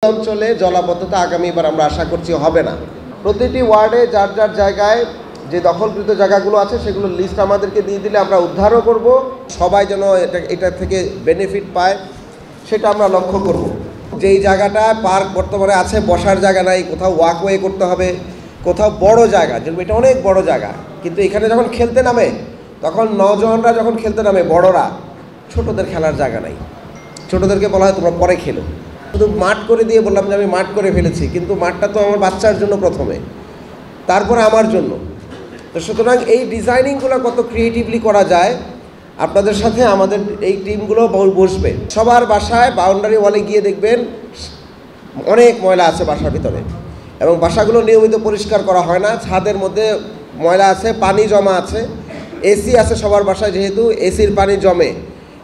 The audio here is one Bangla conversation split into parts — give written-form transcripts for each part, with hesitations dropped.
অঞ্চলে জলাবদ্ধতা আগামীবার আমরা আশা করছি হবে না। প্রতিটি ওয়ার্ডে যার যার জায়গায় যে দখলকৃত জায়গাগুলো আছে সেগুলোর লিস্ট আমাদেরকে দিয়ে দিলে আমরা উদ্ধারও করব, সবাই যেন এটা থেকে বেনিফিট পায় সেটা আমরা লক্ষ্য করব। যেই জায়গাটা পার্ক বর্তমানে আছে, বসার জায়গা নাই, কোথাও ওয়াকওয়ে করতে হবে, কোথাও বড় জায়গা, যেমন এটা অনেক বড় জায়গা, কিন্তু এখানে যখন খেলতে নামে তখন নওজওয়ানরা যখন খেলতে নামে বড়রা, ছোটদের খেলার জায়গা নাই। ছোটদেরকে বলা হয় তোমরা পরে খেলো, শুধু মাঠ করে দিয়ে বললাম যে আমি মাঠ করে ফেলেছি, কিন্তু মাঠটা তো আমার বাচ্চার জন্য প্রথমে, তারপরে আমার জন্য। তো সুতরাং এই ডিজাইনিংগুলো কত ক্রিয়েটিভলি করা যায়, আপনাদের সাথে আমাদের এই টিমগুলো বসবে। সবার বাসায় বাউন্ডারি ওয়ালে গিয়ে দেখবেন অনেক ময়লা আছে বাসার ভিতরে, এবং বাসাগুলো নিয়মিত পরিষ্কার করা হয় না, ছাদের মধ্যে ময়লা আছে, পানি জমা আছে, এসি আছে সবার বাসায়, যেহেতু এসির পানি জমে,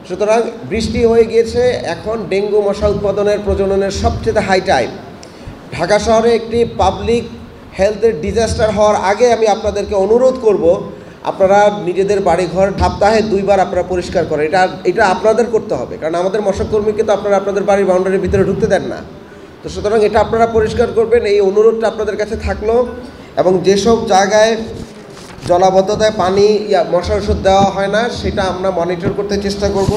সুতরাং বৃষ্টি হয়ে গিয়েছে। এখন ডেঙ্গু মশা উৎপাদনের প্রজননের সবচেয়ে হাই টাইম। ঢাকা শহরে একটি পাবলিক হেলথের ডিজাস্টার হওয়ার আগে আমি আপনাদেরকে অনুরোধ করব, আপনারা নিজেদের বাড়িঘর সপ্তাহে 2 বার আপনারা পরিষ্কার করেন। এটা আপনাদের করতে হবে, কারণ আমাদের মশাকর্মীকে তো আপনারা আপনাদের বাড়ির বাউন্ডারির ভিতরে ঢুকতে দেন না। তো সুতরাং এটা আপনারা পরিষ্কার করবেন, এই অনুরোধটা আপনাদের কাছে থাকলো। এবং যেসব জায়গায় জলাবদ্ধতায় পানি মশার ওষুধ দেওয়া হয় না, সেটা আমরা মনিটর করতে চেষ্টা করব।